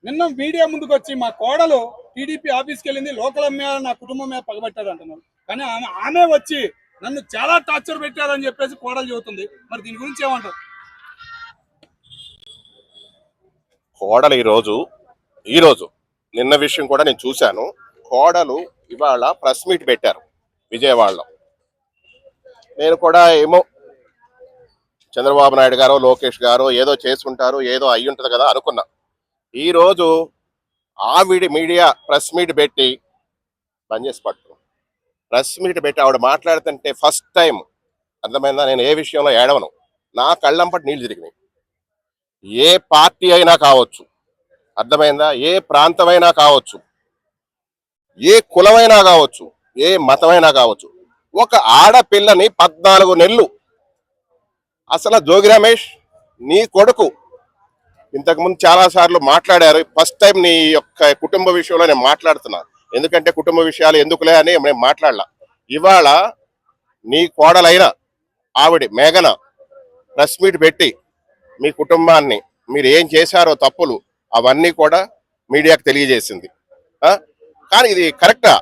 నిన్న మీడియా ముందుకు వచ్చి మా కోడలు టీడీపీ ఆఫీస్కి వెళ్ళింది, లోకల్ మీద నా కుటుంబం మీద పగబట్టారు అంటున్నారు. కానీ ఆమె వచ్చి నన్ను చాలా టార్చర్ పెట్టారని చెప్పేసి కోడలు చెబుతుంది. మరి దీని గురించి ఏమంటారు? కోడలు ఈరోజు నిన్న విషయం కూడా నేను చూశాను. కోడలు ఇవాళ ప్రెస్ మీట్ పెట్టారు విజయవాడలో. నేను కూడా ఏమో చంద్రబాబు నాయుడు గారో లోకేష్ గారో ఏదో చేసుకుంటారు, ఏదో అయ్యి ఉంటుంది కదా అనుకున్నా. ఈరోజు ఆవిడ మీడియా ప్రెస్ మీట్ పెట్టి బంద్ చేసి ప్రెస్ మీట్ పెట్టి ఆవిడ మాట్లాడుతుంటే ఫస్ట్ టైం అర్థమైందా, నేను ఏ విషయంలో ఏడవను. నా కళ్ళంపటి నీళ్లు తిరిగినాయి. ఏ పార్టీ అయినా కావచ్చు, అర్థమైందా, ఏ ప్రాంతమైనా కావచ్చు, ఏ కులమైనా కావచ్చు, ఏ మతమైనా కావచ్చు, ఒక ఆడపిల్లని 14 నెలలు అసలు జోగి రమేష్ నీ కొడుకు ఇంతకుముందు చాలాసార్లు మాట్లాడారు. ఫస్ట్ టైం నీ యొక్క కుటుంబ విషయంలో నేను మాట్లాడుతున్నా. ఎందుకంటే కుటుంబ విషయాలు ఎందుకులే అని నేను మాట్లాడలా. ఇవాళ నీ కోడలైన ఆవిడ మేఘన ప్రెస్ మీట్ పెట్టి మీ కుటుంబాన్ని మీరు ఏం చేశారో తప్పులు అవన్నీ కూడా మీడియాకు తెలియజేసింది. కానీ ఇది కరెక్టా?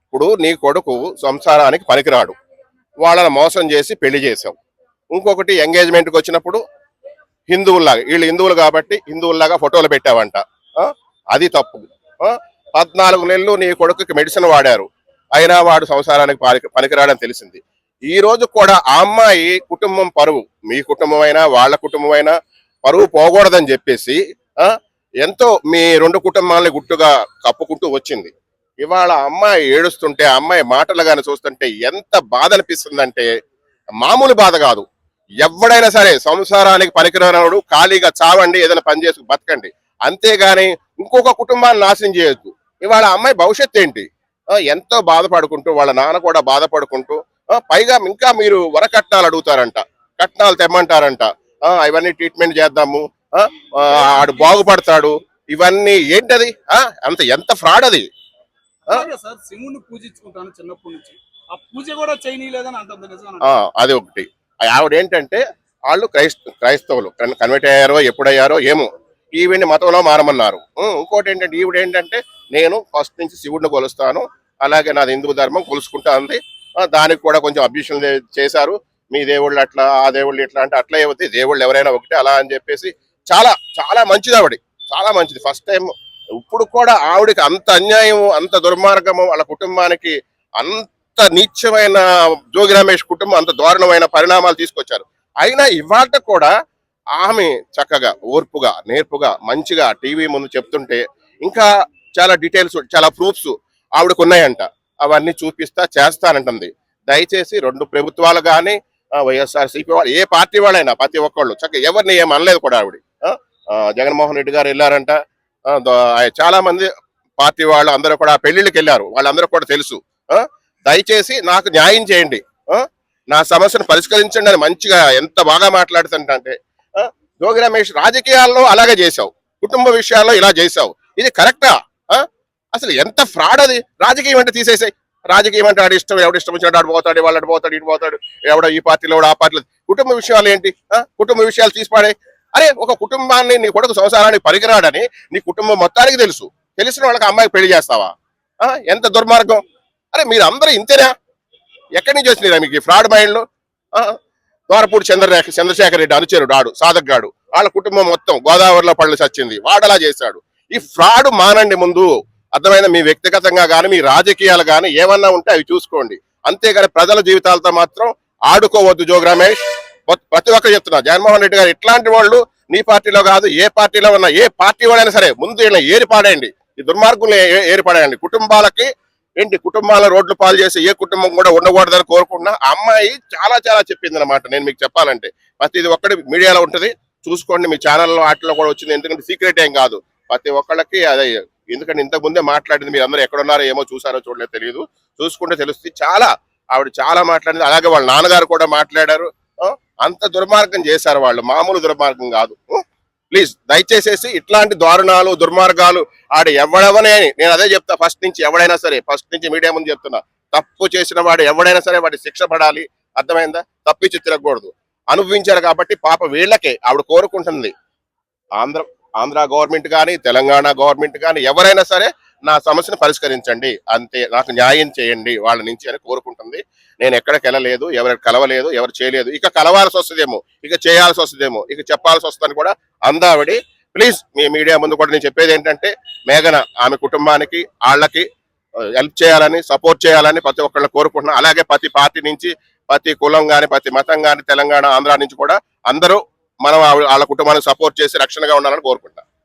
ఇప్పుడు నీ కొడుకు సంసారానికి పనికిరాడు, వాళ్ళని మోసం చేసి పెళ్లి చేసావు. ఇంకొకటి ఎంగేజ్మెంట్కి వచ్చినప్పుడు హిందువుల్లాగా, వీళ్ళు హిందువులు కాబట్టి హిందువుల్లాగా ఫోటోలు పెట్టావంట. అది తప్పు. 14 నెలలు నీ కొడుకుకి మెడిసిన్ వాడారు, అయినా వాడు సంసారానికి పనికిరాడని తెలిసింది. ఈ రోజు కూడా ఆ అమ్మాయి కుటుంబం పరువు, మీ కుటుంబమైనా వాళ్ళ కుటుంబమైనా పరువు పోకూడదని చెప్పేసి ఎంతో మీ 2 కుటుంబాలని గుట్టుగా కప్పుకుంటూ వచ్చింది. ఇవాళ అమ్మాయి ఏడుస్తుంటే, అమ్మాయి మాటలు కానీ చూస్తుంటే ఎంత బాధ అనిపిస్తుందంటే మామూలు బాధ కాదు. ఎవడైనా సరే సంసారానికి పనికిరానోడు ఖాళీగా చావండి, ఏదైనా పని చేసి బతకండి, అంతేగాని ఇంకొక కుటుంబాన్ని నాశనం చేయొద్దు. ఇవాళ అమ్మాయి భవిష్యత్తు ఏంటి? ఎంతో బాధపడుకుంటూ వాళ్ళ నాన్న కూడా బాధపడుకుంటూ పైగా ఇంకా మీరు వరకట్నాలు అడుగుతారంట, కట్నాలు తెమ్మంటారంట. ఇవన్నీ ట్రీట్మెంట్ చేద్దాము, ఆడు బాగుపడతాడు, ఇవన్నీ ఏంటది? ఎంత ఫ్రాడ్ అది. శివుని పూజించుకుంటాను చిన్నప్పటి నుంచి, ఆ పూజ కూడా చేయనీయలేదని అంటుంది. అది ఒకటి. ఆవిడ ఏంటంటే వాళ్ళు క్రైస్తవులు కన్వర్ట్ అయ్యారో ఎప్పుడయ్యారో ఏమో, ఈవిడ్ని మతంలో మారమన్నారు. ఇంకోటి ఏంటంటే ఈవిడ ఏంటంటే నేను ఫస్ట్ నుంచి శివుడిని కొలుస్తాను, అలాగే నాది హిందూ ధర్మం కొలుసుకుంటా ఉంది. దానికి కూడా కొంచెం అబ్జెక్షన్ చేశారు. మీ దేవుళ్ళు అట్లా, ఆ దేవుళ్ళు ఇట్లా అంటే అట్లా ఏమవుతాయి, దేవుళ్ళు ఎవరైనా ఒకటే అలా అని చెప్పేసి చాలా చాలా మంచిది ఆవిడ, చాలా మంచిది. ఫస్ట్ టైం ఇప్పుడు కూడా ఆవిడకి అంత అన్యాయం, అంత దుర్మార్గము, వాళ్ళ కుటుంబానికి అంత నీచమైన జోగి రమేష్ కుటుంబం అంత దారుణమైన పరిణామాలు తీసుకొచ్చారు. అయినా ఇవాళ కూడా ఆమె చక్కగా ఓర్పుగా నేర్పుగా మంచిగా టీవీ ముందు చెప్తుంటే ఇంకా చాలా డీటెయిల్స్, చాలా ప్రూఫ్స్ ఆవిడకు ఉన్నాయంట. అవన్నీ చూపిస్తా చేస్తానంటుంది. దయచేసి 2 ప్రభుత్వాలు కానీ వైఎస్ఆర్సీపీ వాళ్ళు, ఏ పార్టీ వాళ్ళైనా ప్రతి ఒక్కళ్ళు చక్కగా ఎవరిని ఏం అనలేదు కూడా ఆవిడ. జగన్మోహన్ రెడ్డి గారు వెళ్ళారంట, చాలా మంది పార్టీ వాళ్ళు అందరూ కూడా పెళ్లిళ్ళకి వెళ్ళారు, వాళ్ళందరూ కూడా తెలుసు. దయచేసి నాకు న్యాయం చేయండి, నా సమస్యను పరిష్కరించండి అని మంచిగా ఎంత బాగా మాట్లాడుతుంటే, జోగి రమేష్ రాజకీయాల్లో అలాగే చేశావు, కుటుంబ విషయాల్లో ఇలా చేశావు, ఇది కరెక్టా? అసలు ఎంత ఫ్రాడ్ అది. రాజకీయం అంటే తీసేసాయి. రాజకీయం అంటే ఆడి ఇష్టం, ఎవడు ఇష్టం వచ్చినట్టు ఆడు పోతాడు, వాళ్ళు పోతాడు, ఇటు పోతాడు, ఎవడో ఈ పార్టీలో ఆ పార్టీలో. కుటుంబ విషయాలు ఏంటి? కుటుంబ విషయాలు తీసిపాడే. అరే ఒక కుటుంబాన్ని, నీ కొడుకు సంసారానికి పరికిరాడని నీ కుటుంబం మొత్తానికి తెలుసు, తెలిసిన వాళ్ళకి అమ్మాయికి పెళ్లి చేస్తావా? ఎంత దుర్మార్గం. అరే మీరు అందరూ ఇంతేనా? ఎక్కడి నుంచి వచ్చినారా మీకు ఈ ఫ్రాడ్ మైండ్లు? ద్వారపూడి చంద్రశేఖర్ రెడ్డి అనుచరుడు ఆడు సాధక్ గాడు, వాళ్ళ కుటుంబం మొత్తం గోదావరిలో పళ్ళు చచ్చింది, వాడలా చేశాడు. ఈ ఫ్రాడ్ మానండి ముందు. అర్థమైన మీ వ్యక్తిగతంగా కానీ మీ రాజకీయాలు కానీ ఏమన్నా ఉంటే అవి చూసుకోండి, అంతేగాని ప్రజల జీవితాలతో మాత్రం ఆడుకోవద్దు. జోగి రమేష్ ప్రతి ఒక్కరు చెప్తున్నా, జగన్మోహన్ రెడ్డి గారు ఇట్లాంటి వాళ్ళు నీ పార్టీలో కాదు, ఏ పార్టీలో ఉన్నా, ఏ పార్టీ వాళ్ళైనా సరే ముందు ఇలా ఏరిపాడేయండి, ఈ దుర్మార్గులు ఏరిపాడేయండి. కుటుంబాలకి ఏంటి, కుటుంబాల రోడ్లు పాలు చేసి ఏ కుటుంబం కూడా ఉండకూడదని కోరుకుంటున్నా. ఆ అమ్మాయి చాలా చాలా చెప్పింది అనమాట. నేను మీకు చెప్పాలంటే ప్రతి ఒక్కటి మీడియాలో ఉంటుంది, చూసుకోండి. మీ ఛానల్లో వాటిలో కూడా వచ్చింది, ఎందుకంటే సీక్రెట్ ఏం కాదు. ప్రతి ఒక్కళ్ళకి అదే, ఎందుకంటే ఇంతకు ముందే మాట్లాడింది, మీరు అందరూ ఎక్కడున్నారో ఏమో చూసారో చూడలేదు తెలియదు, చూసుకుంటే తెలుస్తుంది. చాలా ఆవిడ చాలా మాట్లాడింది, అలాగే వాళ్ళ నాన్నగారు కూడా మాట్లాడారు. అంత దుర్మార్గం చేశారు వాళ్ళు, మామూలు దుర్మార్గం కాదు. ప్లీజ్ దయచేసేసి ఇట్లాంటి దారుణాలు దుర్మార్గాలు ఆడ ఎవడవనే, నేను అదే చెప్తా ఫస్ట్ నుంచి, ఎవడైనా సరే ఫస్ట్ నుంచి మీడియా ముందు చెప్తున్నా, తప్పు చేసిన వాడు ఎవడైనా సరే వాడి శిక్ష పడాలి. అర్థమైందా? తప్పించి తిరగకూడదు. అనుభవించారు కాబట్టి పాప వీళ్ళకే ఆవిడ కోరుకుంటుంది. ఆంధ్ర గవర్నమెంట్ కానీ తెలంగాణ గవర్నమెంట్ కానీ ఎవరైనా సరే నా సమస్యను పరిష్కరించండి, అంతే, నాకు న్యాయం చేయండి వాళ్ళ నుంచి అని కోరుకుంటుంది. నేను ఎక్కడికి వెళ్ళలేదు, ఎవరు కలవలేదు, ఎవరు చేయలేదు. ఇక కలవాల్సి వస్తుందేమో, ఇక చేయాల్సి వస్తుందేమో, ఇక చెప్పాల్సి వస్తుందని కూడా అందావిడి. ప్లీజ్ మీ మీడియా ముందు కూడా నేను చెప్పేది ఏంటంటే, మేఘన ఆమె కుటుంబానికి వాళ్ళకి హెల్ప్ చేయాలని, సపోర్ట్ చేయాలని ప్రతి ఒక్కళ్ళు కోరుకుంటున్నాను. అలాగే ప్రతి పార్టీ నుంచి, ప్రతి కులం కానీ, ప్రతి మతం కానీ, తెలంగాణ ఆంధ్ర నుంచి కూడా అందరూ మనం వాళ్ళ కుటుంబానికి సపోర్ట్ చేసి రక్షణగా ఉండాలని కోరుకుంటాం.